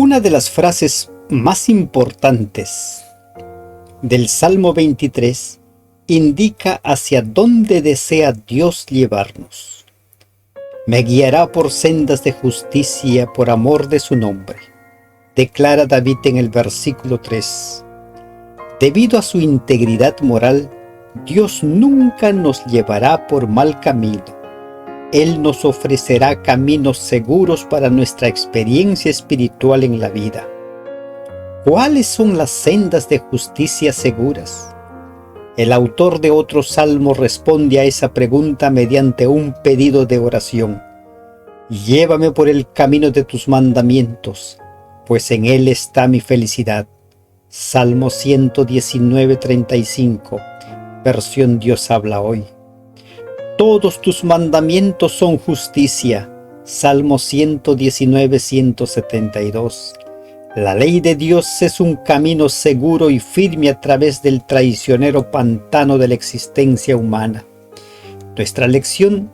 Una de las frases más importantes del Salmo 23 indica hacia dónde desea Dios llevarnos. Me guiará por sendas de justicia por amor de su nombre, declara David en el versículo 3. Debido a su integridad moral, Dios nunca nos llevará por mal camino. Él nos ofrecerá caminos seguros para nuestra experiencia espiritual en la vida. ¿Cuáles son las sendas de justicia seguras? El autor de otro salmo responde a esa pregunta mediante un pedido de oración. Llévame por el camino de tus mandamientos, pues en él está mi felicidad. Salmo 119:35, versión Dios habla hoy. Todos tus mandamientos son justicia. Salmo 119:172. La ley de Dios es un camino seguro y firme a través del traicionero pantano de la existencia humana. Nuestra lección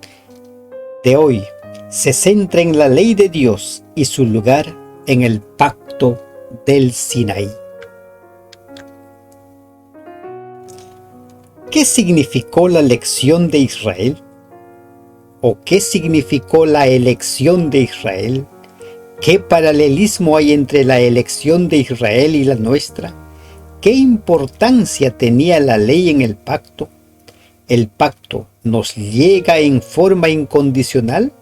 de hoy se centra en la ley de Dios y su lugar en el pacto del Sinaí. ¿Qué significó la elección de Israel? ¿O qué significó la elección de Israel? ¿Qué paralelismo hay entre la elección de Israel y la nuestra? ¿Qué importancia tenía la ley en el pacto? ¿El pacto nos llega en forma incondicional?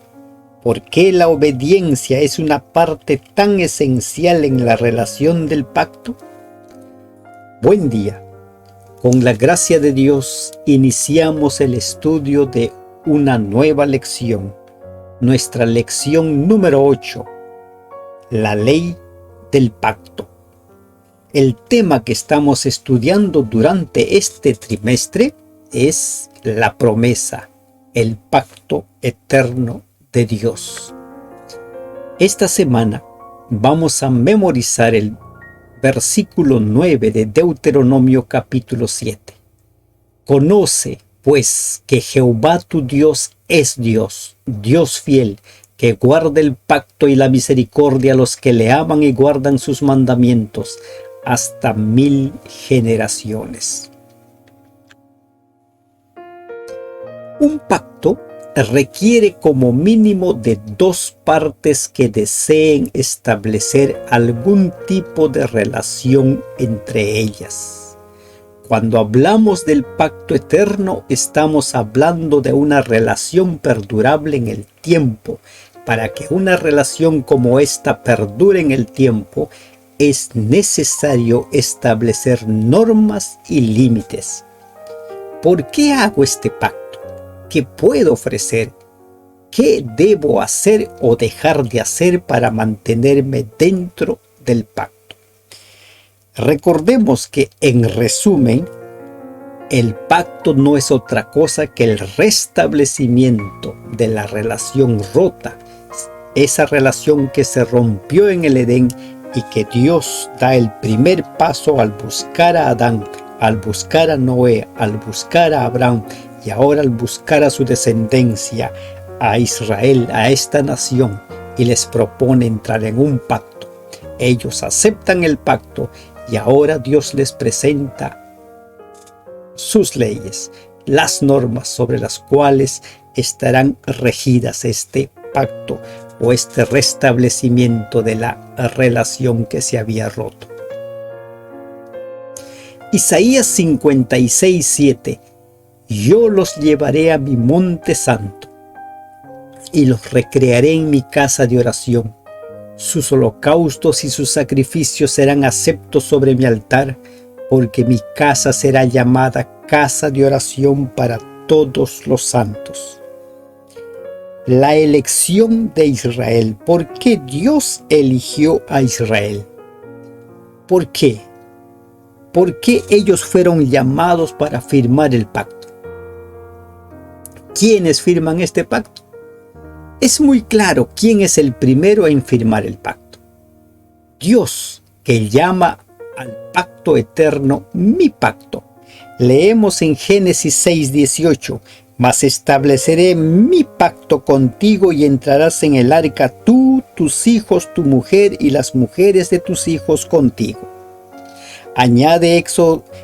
¿Por qué la obediencia es una parte tan esencial en la relación del pacto? Buen día. Con la gracia de Dios iniciamos el estudio de una nueva lección, nuestra lección número 8, la ley del pacto. El tema que estamos estudiando durante este trimestre es la promesa, el pacto eterno de Dios. Esta semana vamos a memorizar el versículo 9 de Deuteronomio capítulo 7. Conoce, pues, que Jehová tu Dios es Dios, Dios fiel, que guarda el pacto y la misericordia a los que le aman y guardan sus mandamientos hasta 1000 generaciones. Un pacto requiere como mínimo de dos partes que deseen establecer algún tipo de relación entre ellas. Cuando hablamos del pacto eterno, estamos hablando de una relación perdurable en el tiempo. Para que una relación como esta perdure en el tiempo, es necesario establecer normas y límites. ¿Por qué hago este pacto? ¿Qué puedo ofrecer? ¿Qué debo hacer o dejar de hacer para mantenerme dentro del pacto? Recordemos que, en resumen, el pacto no es otra cosa que el restablecimiento de la relación rota, esa relación que se rompió en el Edén y que Dios da el primer paso al buscar a Adán, al buscar a Noé, al buscar a Abraham y ahora al buscar a su descendencia, a Israel, a esta nación, y les propone entrar en un pacto. Ellos aceptan el pacto y ahora Dios les presenta sus leyes, las normas sobre las cuales estarán regidas este pacto o este restablecimiento de la relación que se había roto. Isaías 56:7. Yo los llevaré a mi monte santo y los recrearé en mi casa de oración. Sus holocaustos y sus sacrificios serán aceptos sobre mi altar, porque mi casa será llamada casa de oración para todos los santos. La elección de Israel. ¿Por qué Dios eligió a Israel? ¿Por qué? ¿Por qué ellos fueron llamados para firmar el pacto? ¿Quiénes firman este pacto? Es muy claro quién es el primero en firmar el pacto. Dios, que llama al pacto eterno mi pacto. Leemos en Génesis 6:18, Mas estableceré mi pacto contigo y entrarás en el arca tú, tus hijos, tu mujer y las mujeres de tus hijos contigo. Añade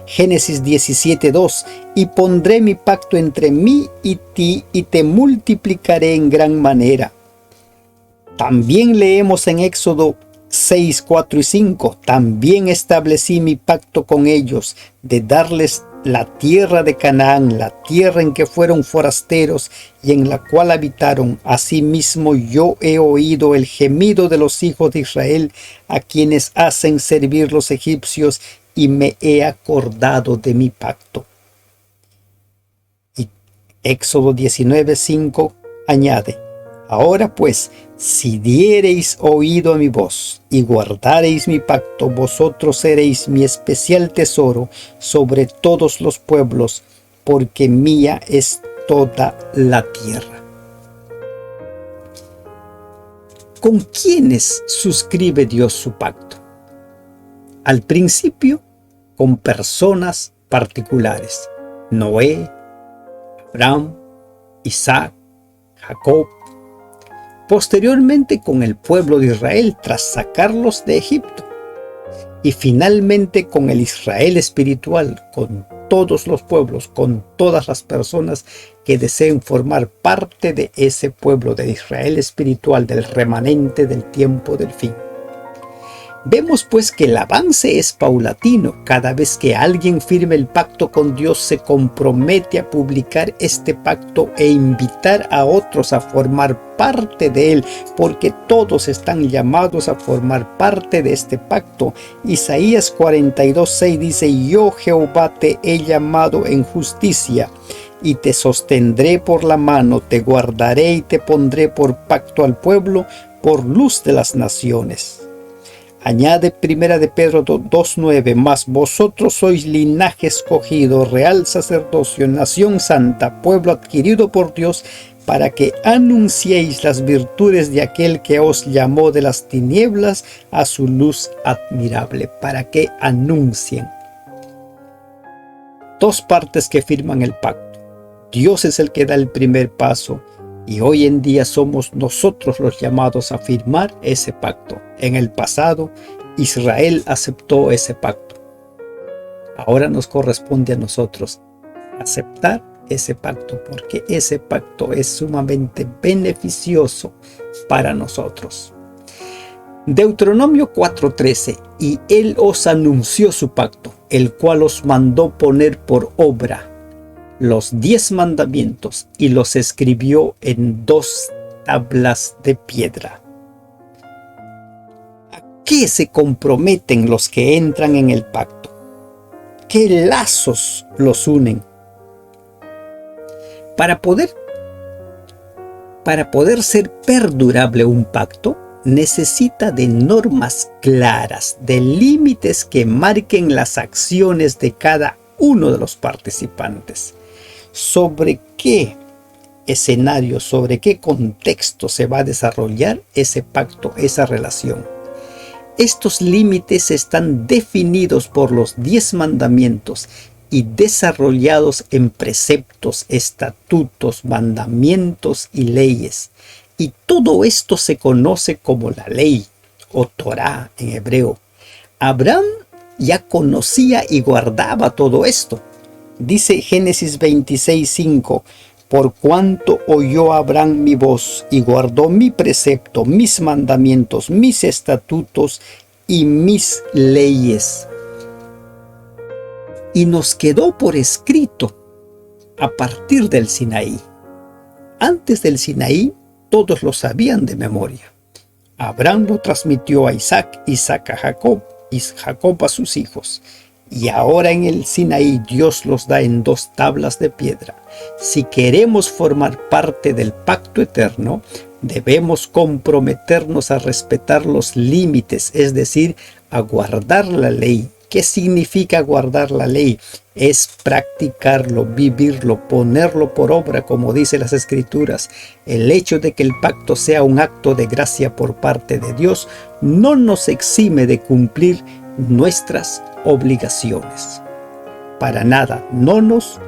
Génesis 17:2, y pondré mi pacto entre mí y ti y te multiplicaré en gran manera. También leemos en Éxodo 6, 4 y 5, también establecí mi pacto con ellos de darles la tierra de Canaán, la tierra en que fueron forasteros y en la cual habitaron. Asimismo yo he oído el gemido de los hijos de Israel, a quienes hacen servir los egipcios, y me he acordado de mi pacto. Y Éxodo 19:5 añade, ahora pues, si diereis oído a mi voz y guardareis mi pacto, vosotros seréis mi especial tesoro sobre todos los pueblos, porque mía es toda la tierra. ¿Con quiénes suscribe Dios su pacto? Al principio, con personas particulares: Noé, Abraham, Isaac, Jacob. Posteriormente con el pueblo de Israel tras sacarlos de Egipto. Y finalmente con el Israel espiritual, con todos los pueblos, con todas las personas que deseen formar parte de ese pueblo de Israel espiritual, del remanente del tiempo del fin. Vemos pues que el avance es paulatino. Cada vez que alguien firme el pacto con Dios, se compromete a publicar este pacto e invitar a otros a formar parte de él, porque todos están llamados a formar parte de este pacto. Isaías 42:6 dice, yo Jehová te he llamado en justicia, y te sostendré por la mano, te guardaré y te pondré por pacto al pueblo, por luz de las naciones. Añade 1 de Pedro 2:9, mas vosotros sois linaje escogido, real sacerdocio, nación santa, pueblo adquirido por Dios, para que anunciéis las virtudes de aquel que os llamó de las tinieblas a su luz admirable. Para que anuncien. Dos partes que firman el pacto. Dios es el que da el primer paso, y hoy en día somos nosotros los llamados a firmar ese pacto. En el pasado, Israel aceptó ese pacto. Ahora nos corresponde a nosotros aceptar ese pacto, porque ese pacto es sumamente beneficioso para nosotros. Deuteronomio 4:13, y él os anunció su pacto, el cual os mandó poner por obra los 10 mandamientos y los escribió en 2 tablas de piedra. ¿A qué se comprometen los que entran en el pacto? ¿Qué lazos los unen? Para poder ser perdurable un pacto, necesita de normas claras, de límites que marquen las acciones de cada uno de los participantes. ¿Sobre qué escenario, sobre qué contexto se va a desarrollar ese pacto, esa relación? Estos límites están definidos por los 10 mandamientos y desarrollados en preceptos, estatutos, mandamientos y leyes. Y todo esto se conoce como la ley o Torá en hebreo. Abraham ya conocía y guardaba todo esto. Dice Génesis 26:5, por cuanto oyó Abraham mi voz y guardó mi precepto, mis mandamientos, mis estatutos y mis leyes. Y nos quedó por escrito a partir del Sinaí. Antes del Sinaí, todos lo sabían de memoria. Abraham lo transmitió a Isaac, Isaac a Jacob y Jacob a sus hijos. Y ahora en el Sinaí Dios los da en 2 tablas de piedra. Si queremos formar parte del pacto eterno, debemos comprometernos a respetar los límites, es decir, a guardar la ley. ¿Qué significa guardar la ley? Es practicarlo, vivirlo, ponerlo por obra, como dice las Escrituras. El hecho de que el pacto sea un acto de gracia por parte de Dios no nos exime de cumplir nuestras obligaciones. Para nada, no nos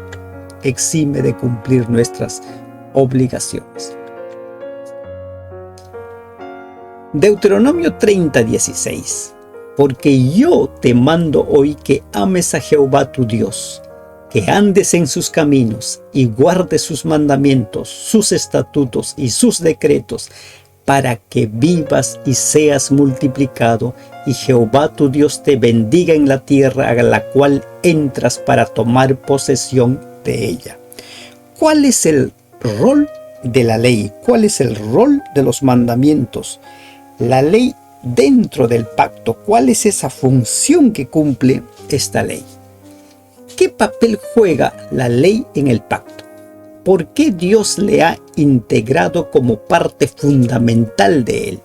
exime de cumplir nuestras obligaciones. Deuteronomio 30:16. Porque yo te mando hoy que ames a Jehová tu Dios, que andes en sus caminos y guardes sus mandamientos, sus estatutos y sus decretos, para que vivas y seas multiplicado, y Jehová tu Dios te bendiga en la tierra a la cual entras para tomar posesión de ella. ¿Cuál es el rol de la ley? ¿Cuál es el rol de los mandamientos? La ley dentro del pacto, ¿cuál es esa función que cumple esta ley? ¿Qué papel juega la ley en el pacto? ¿Por qué Dios le ha integrado como parte fundamental de él?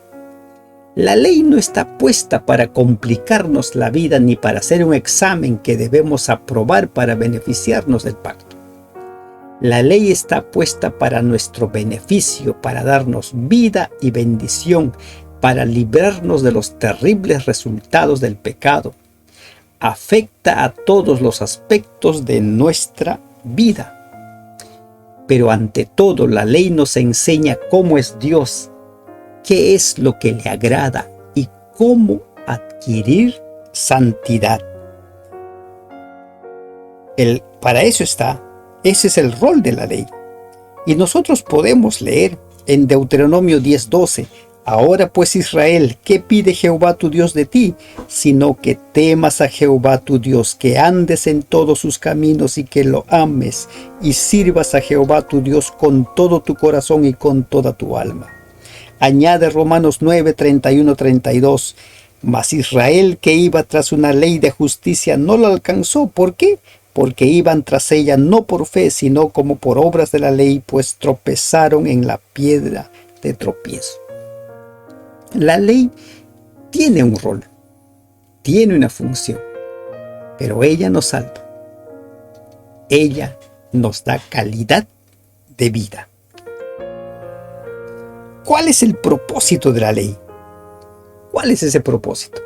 La ley no está puesta para complicarnos la vida ni para hacer un examen que debemos aprobar para beneficiarnos del pacto. La ley está puesta para nuestro beneficio, para darnos vida y bendición, para librarnos de los terribles resultados del pecado. Afecta a todos los aspectos de nuestra vida. Pero ante todo, la ley nos enseña cómo es Dios, qué es lo que le agrada y cómo adquirir santidad. Para eso está, ese es el rol de la ley. Y nosotros podemos leer en Deuteronomio 10:12, ahora pues Israel, ¿qué pide Jehová tu Dios de ti? Sino que temas a Jehová tu Dios, que andes en todos sus caminos y que lo ames, y sirvas a Jehová tu Dios con todo tu corazón y con toda tu alma. Añade Romanos 9:31-32, mas Israel, que iba tras una ley de justicia, no la alcanzó. ¿Por qué? Porque iban tras ella no por fe, sino como por obras de la ley, pues tropezaron en la piedra de tropiezo. La ley tiene un rol, tiene una función, pero ella nos salva. Ella nos da calidad de vida. ¿Cuál es el propósito de la ley? ¿Cuál es ese propósito?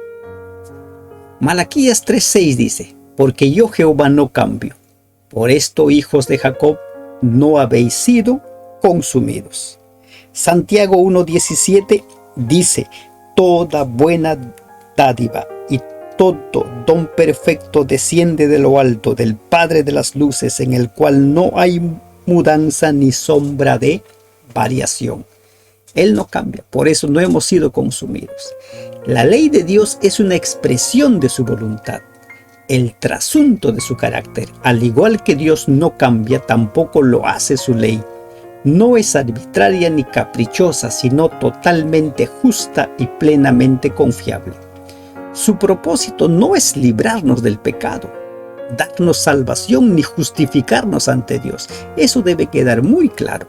Malaquías 3:6 dice, porque yo Jehová no cambio. Por esto, hijos de Jacob, no habéis sido consumidos. Santiago 1:17 dice, toda buena dádiva y todo don perfecto desciende de lo alto, del Padre de las luces, en el cual no hay mudanza ni sombra de variación. Él no cambia, por eso no hemos sido consumidos. La ley de Dios es una expresión de su voluntad, el trasunto de su carácter. Al igual que Dios no cambia, tampoco lo hace su ley. No es arbitraria ni caprichosa, sino totalmente justa y plenamente confiable. Su propósito no es librarnos del pecado, darnos salvación ni justificarnos ante Dios. Eso debe quedar muy claro.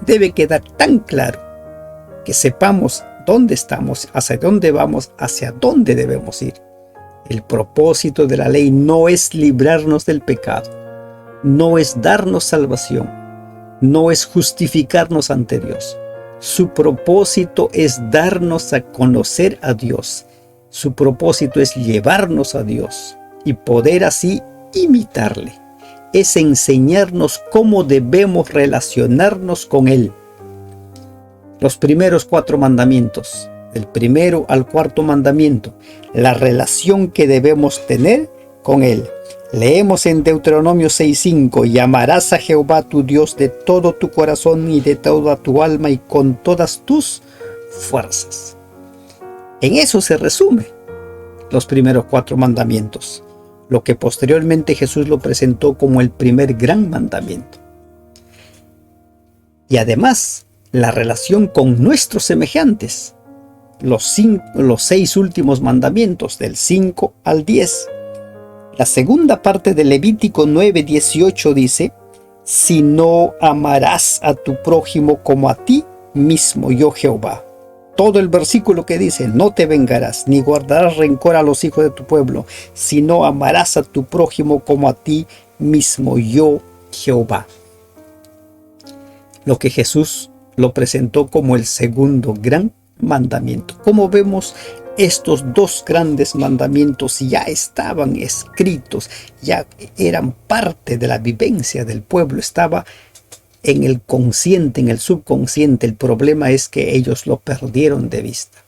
Debe quedar tan claro que sepamos dónde estamos, hacia dónde vamos, hacia dónde debemos ir. El propósito de la ley no es librarnos del pecado, no es darnos salvación, no es justificarnos ante Dios. Su propósito es darnos a conocer a Dios. Su propósito es llevarnos a Dios y poder así imitarle. Es enseñarnos cómo debemos relacionarnos con Él. Los primeros 4 mandamientos, del primero al 4.º mandamiento, la relación que debemos tener con Él. Leemos en Deuteronomio 6:5, y amarás a Jehová tu Dios de todo tu corazón y de toda tu alma y con todas tus fuerzas. En eso se resume los primeros 4 mandamientos, lo que posteriormente Jesús lo presentó como el primer gran mandamiento. Y además, la relación con nuestros semejantes, los 6 últimos mandamientos, del 5 al 10. La segunda parte de Levítico 9:18 dice, si no amarás a tu prójimo como a ti mismo, yo Jehová. Todo el versículo que dice, no te vengarás, ni guardarás rencor a los hijos de tu pueblo, sino amarás a tu prójimo como a ti mismo, yo Jehová. Lo que Jesús lo presentó como el segundo gran mandamiento. Como vemos, Estos dos grandes mandamientos ya estaban escritos, ya eran parte de la vivencia del pueblo, estaba en el consciente, en el subconsciente. El problema es que ellos lo perdieron de vista.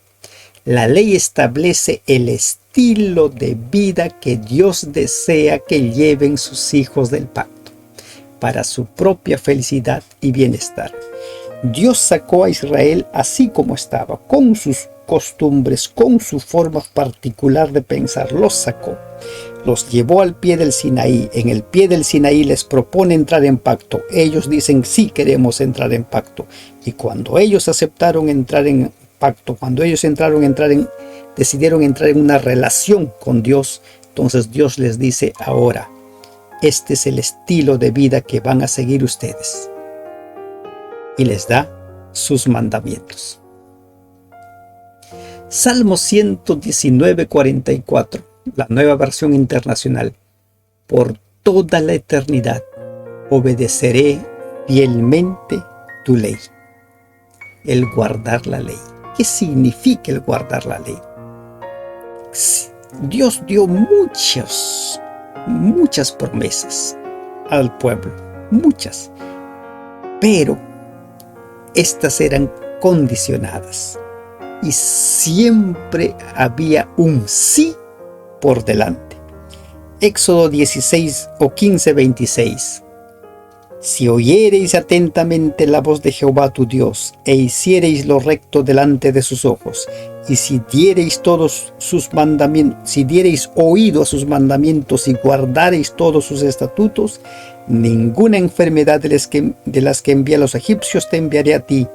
La ley establece el estilo de vida que Dios desea que lleven sus hijos del pacto, para su propia felicidad y bienestar. Dios sacó a Israel así como estaba, con sus costumbres, con su forma particular de pensar. Los sacó, los llevó al pie del Sinaí. En el pie del Sinaí les propone entrar en pacto. Ellos dicen: sí, queremos entrar en pacto. Y cuando ellos aceptaron entrar en pacto, cuando ellos decidieron entrar en una relación con Dios, entonces Dios les dice: ahora, este es el estilo de vida que van a seguir ustedes. Y les da sus mandamientos. Salmo 119, 44, la Nueva Versión Internacional. Por toda la eternidad obedeceré fielmente tu ley. El guardar la ley. ¿Qué significa el guardar la ley? Dios dio muchas promesas al pueblo, muchas, pero estas eran condicionadas y siempre había un sí por delante. Éxodo 16 o 15, 26. Si oyereis atentamente la voz de Jehová tu Dios, e hiciereis lo recto delante de sus ojos, y si diereis todos sus mandamientos, si diereis oído a sus mandamientos y guardareis todos sus estatutos, ninguna enfermedad de las que envié a los egipcios te enviaré a ti,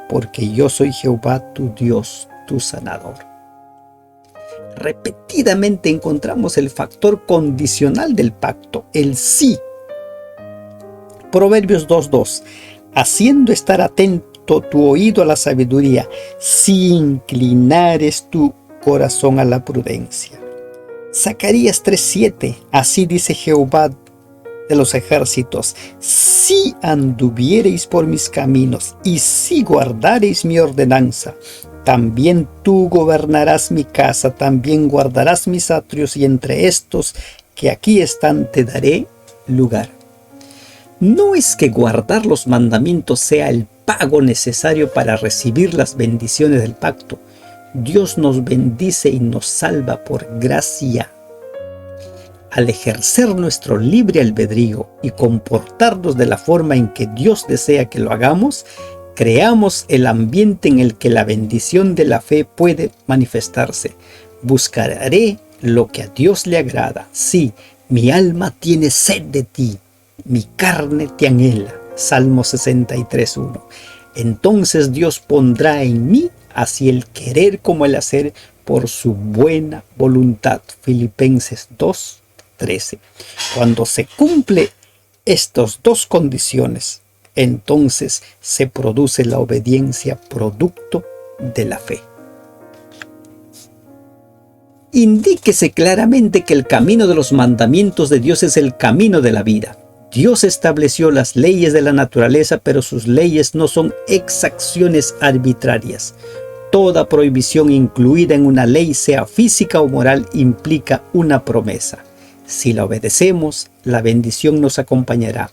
porque yo soy Jehová tu Dios, tu sanador. Repetidamente encontramos el factor condicional del pacto, el sí. Proverbios 2:2. Haciendo estar atento tu oído a la sabiduría, si inclinares tu corazón a la prudencia. Zacarías 3:7. Así dice Jehová de los ejércitos: si anduviereis por mis caminos y si guardareis mi ordenanza, también tú gobernarás mi casa, también guardarás mis atrios, y entre estos que aquí están te daré lugar. No es que guardar los mandamientos sea el pago necesario para recibir las bendiciones del pacto. Dios nos bendice y nos salva por gracia. Al ejercer nuestro libre albedrío y comportarnos de la forma en que Dios desea que lo hagamos, creamos el ambiente en el que la bendición de la fe puede manifestarse. Buscaré lo que a Dios le agrada. Sí, mi alma tiene sed de ti. Mi carne te anhela. Salmo 63:1. Entonces Dios pondrá en mí así el querer como el hacer por su buena voluntad. Filipenses 2:13. Cuando se cumple estas dos condiciones, entonces se produce la obediencia producto de la fe. Indíquese claramente que el camino de los mandamientos de Dios es el camino de la vida. Dios estableció las leyes de la naturaleza, pero sus leyes no son exacciones arbitrarias. Toda prohibición incluida en una ley, sea física o moral, implica una promesa. Si la obedecemos, la bendición nos acompañará.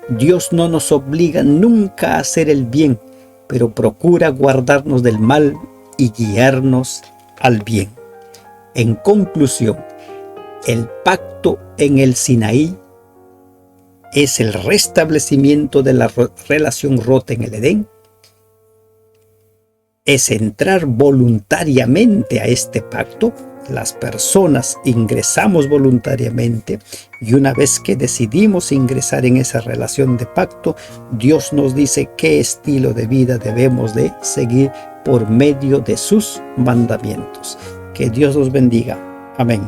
Dios no nos obliga nunca a hacer el bien, pero procura guardarnos del mal y guiarnos al bien. En conclusión, el pacto en el Sinaí es el restablecimiento de la relación rota en el Edén. Es entrar voluntariamente a este pacto. Las personas ingresamos voluntariamente, y una vez que decidimos ingresar en esa relación de pacto, Dios nos dice qué estilo de vida debemos de seguir por medio de sus mandamientos. Que Dios los bendiga. Amén.